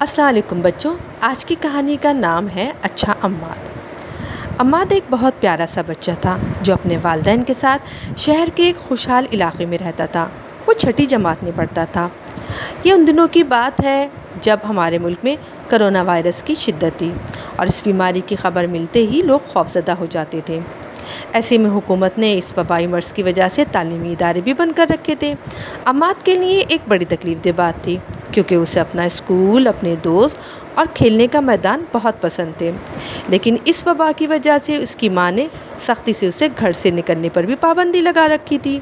अस्सलाम वालेकुम बच्चों। आज की कहानी का नाम है अच्छा अम्माद। अम्माद एक बहुत प्यारा सा बच्चा था जो अपने वालिदैन के साथ शहर के एक खुशहाल इलाके में रहता था। वो छठी जमात में पढ़ता था। ये उन दिनों की बात है जब हमारे मुल्क में कोरोना वायरस की शिद्दत थी और इस बीमारी की खबर मिलते ही लोग खौफजदा हो जाते थे। ऐसे में हुकूमत ने इस वबाई मर्ज़ की वजह से तालीमी इदारे भी बंद कर रखे थे। अम्माद के लिए एक बड़ी तकलीफ़देह बात थी क्योंकि उसे अपना स्कूल, अपने दोस्त और खेलने का मैदान बहुत पसंद थे। लेकिन इस वबा की वजह से उसकी माँ ने सख्ती से उसे घर से निकलने पर भी पाबंदी लगा रखी थी।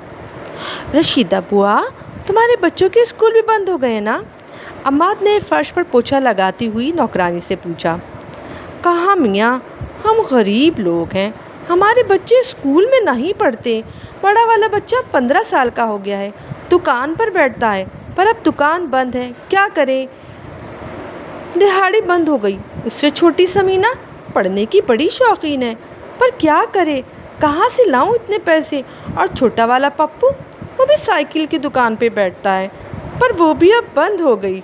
रशीदा बुआ, तुम्हारे बच्चों के स्कूल भी बंद हो गए ना? अम्माद ने फर्श पर पोछा लगाती हुई नौकरानी से पूछा। कहाँ मियाँ, हम गरीब लोग हैं, हमारे बच्चे स्कूल में नहीं पढ़ते। बड़ा वाला बच्चा 15 साल का हो गया है, दुकान पर बैठता है, पर अब दुकान बंद है, क्या करें? दिहाड़ी बंद हो गई। उससे छोटी समीना पढ़ने की बड़ी शौकीन है, पर क्या करे, कहाँ से लाऊं इतने पैसे? और छोटा वाला पप्पू, वो भी साइकिल की दुकान पे बैठता है, पर वो भी अब बंद हो गई।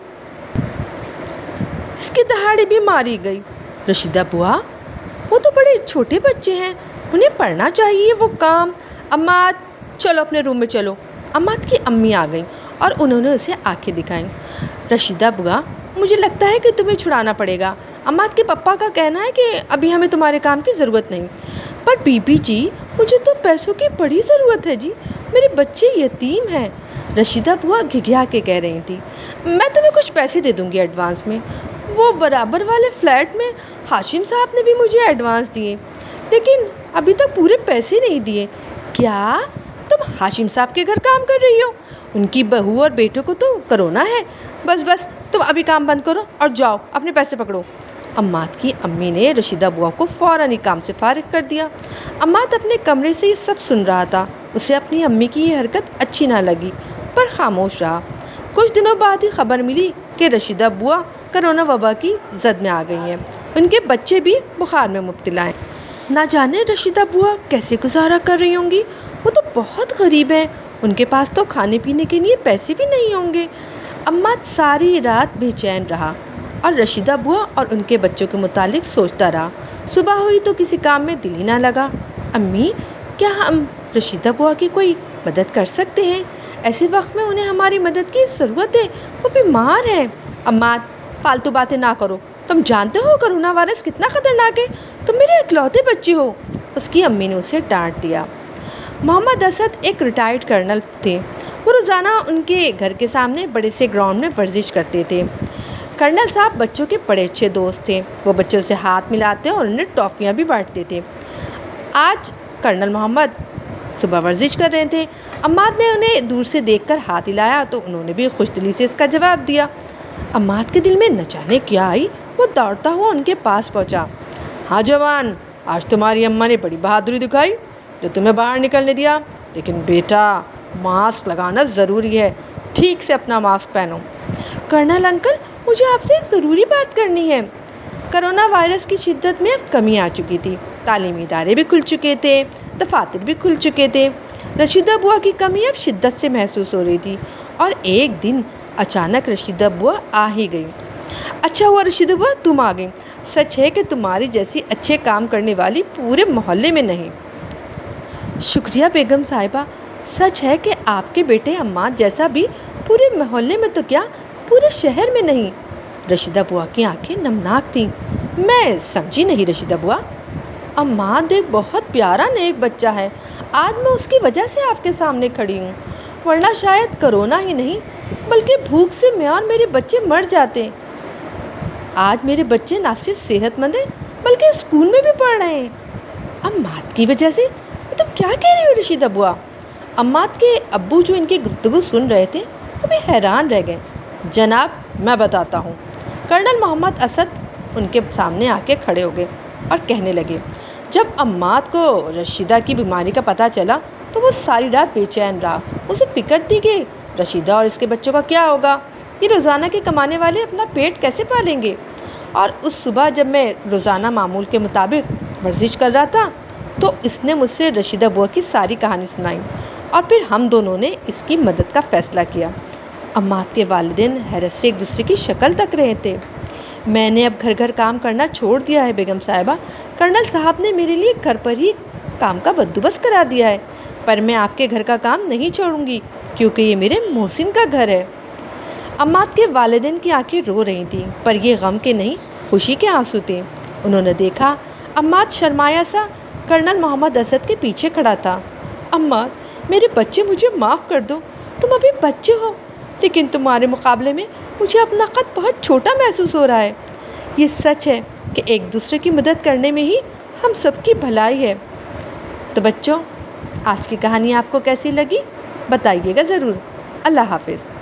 इसकी दहाड़ी भी मारी गई। रशीदा बुआ, वो तो बड़े छोटे बच्चे हैं, उन्हें पढ़ना चाहिए वो काम। अम्माद, चलो अपने रूम में चलो। अम्माद की अम्मी आ गईं और उन्होंने उसे आंखें दिखाईं। रशीदा बुआ, मुझे लगता है कि तुम्हें छुड़ाना पड़ेगा। अम्माद के पापा का कहना है कि अभी हमें तुम्हारे काम की ज़रूरत नहीं। पर बीबी जी, मुझे तो पैसों की बड़ी ज़रूरत है जी, मेरे बच्चे यतीम हैं। रशीदा बुआ घिघिया के कह रही थी। मैं तुम्हें कुछ पैसे दे दूँगी एडवांस में। वो बराबर वाले फ्लैट में हाशिम साहब ने भी मुझे एडवांस दिए, लेकिन अभी तक पूरे पैसे नहीं दिए। क्या तुम हाशिम साहब के घर काम कर रही हो? उनकी बहू और बेटों को तो कोरोना है। बस बस, तुम अभी काम बंद करो और जाओ अपने पैसे पकड़ो। अम्माद की अम्मी ने रशीदा बुआ को फ़ौरन ही काम से फारिग कर दिया। अम्माद अपने कमरे से ये सब सुन रहा था। उसे अपनी अम्मी की ये हरकत अच्छी ना लगी, पर खामोश रहा। कुछ दिनों बाद ही खबर मिली कि रशीदा बुआ कोरोना वबा की जद में आ गई हैं। उनके बच्चे भी बुखार में मुब्तला हैं। ना जाने रशीदा बुआ कैसे गुजारा कर रही होंगी। वो तो बहुत गरीब हैं, उनके पास तो खाने पीने के लिए पैसे भी नहीं होंगे। अम्माद सारी रात बेचैन रहा और रशीदा बुआ और उनके बच्चों के मुतालिक सोचता रहा। सुबह हुई तो किसी काम में दिल ही ना लगा। अम्मी, क्या हम रशीदा बुआ की कोई मदद कर सकते हैं? ऐसे वक्त में उन्हें हमारी मदद की ज़रूरत है, वो बीमार है। अम्माद, फालतू बातें ना करो, तुम जानते हो कोरोना वायरस कितना ख़तरनाक है, तुम मेरे इकलौते बच्चे हो। उसकी अम्मी ने उसे डांट दिया। मोहम्मद असद एक रिटायर्ड कर्नल थे। वो रोज़ाना उनके घर के सामने बड़े से ग्राउंड में वर्जिश करते थे। कर्नल साहब बच्चों के बड़े अच्छे दोस्त थे। वो बच्चों से हाथ मिलाते और उन्हें टॉफ़ियाँ भी बांटते थे। आज कर्नल मोहम्मद सुबह वर्जिश कर रहे थे। अम्माद ने उन्हें दूर से देखकर हाथ हिलाया तो उन्होंने भी खुशदिली से इसका जवाब दिया। अम्माद के दिल में न जाने क्या आई, वो दौड़ता हुआ उनके पास पहुंचा। हाँ जवान, आज तुम्हारी अम्मा ने बड़ी बहादुरी दिखाई जो तुम्हें बाहर निकलने दिया, लेकिन बेटा मास्क लगाना ज़रूरी है, ठीक से अपना मास्क पहनो। कर्नल अंकल, मुझे आपसे एक ज़रूरी बात करनी है। कोरोना वायरस की शिद्दत में अब कमी आ चुकी थी। तालीमी इदारे भी खुल चुके थे, दफातर भी खुल चुके थे। रशीदा बुआ की कमी अब शिद्दत से महसूस हो रही थी और एक दिन अचानक रशीदा बुआ आ ही गई। अच्छा हुआ रशीदा बुआ तुम आ गई। सच है कि तुम्हारी जैसी अच्छे काम करने वाली पूरे मोहल्ले में नहीं। शुक्रिया बेगम साहिबा, सच है कि आपके बेटे अम्माद जैसा भी पूरे मोहल्ले में तो क्या पूरे शहर में नहीं। रशीदा बुआ की आंखें नमनाक थीं। मैं समझी नहीं रशीदा बुआ। अम्माद एक बहुत प्यारा नेक बच्चा है, आज मैं उसकी वजह से आपके सामने खड़ी हूँ, वरना शायद कोरोना ही नहीं बल्कि भूख से मैं और मेरे बच्चे मर जाते। आज मेरे बच्चे ना सिर्फ सेहतमंद हैं बल्कि स्कूल में भी पढ़ रहे हैं। अम्माद की वजह से? तुम क्या कह रही हो रशीदा बुआ? अम्माद के अब्बू जो इनकी गुफ्तगू सुन रहे थे वो भी हैरान रह गए। जनाब, मैं बताता हूँ। कर्नल मोहम्मद असद उनके सामने आके खड़े हो गए और कहने लगे। जब अम्माद को रशीदा की बीमारी का पता चला तो वो सारी रात बेचैन रहा। उसे फिक्र थी कि रशीदा और इसके बच्चों का क्या होगा, ये रोज़ाना के कमाने वाले अपना पेट कैसे पालेंगे। और उस सुबह जब मैं रोज़ाना मामूल के मुताबिक वर्जिश कर रहा था तो इसने मुझसे रशीदा बुआ की सारी कहानी सुनाई और फिर हम दोनों ने इसकी मदद का फ़ैसला किया। अम्माद के वालिदैन हैरत से एक दूसरे की शक्ल तक रहे थे। मैंने अब घर घर काम करना छोड़ दिया है बेगम साहिबा। कर्नल साहब ने मेरे लिए घर पर ही काम का बंदोबस्त करा दिया है, पर मैं आपके घर का काम नहीं छोड़ूंगी क्योंकि ये मेरे मोहसिन का घर है। अम्माद के वालिदैन की आंखें रो रही थीं, पर ये गम के नहीं खुशी के आंसू थे। उन्होंने देखा अम्माद शर्माया सा कर्नल मोहम्मद असद के पीछे खड़ा था। अम्माद, मेरे बच्चे, मुझे माफ़ कर दो। तुम अभी बच्चे हो, लेकिन तुम्हारे मुकाबले में मुझे अपना कद बहुत छोटा महसूस हो रहा है। ये सच है कि एक दूसरे की मदद करने में ही हम सबकी भलाई है। तो बच्चों, आज की कहानी आपको कैसी लगी बताइएगा ज़रूर। अल्लाह हाफिज़।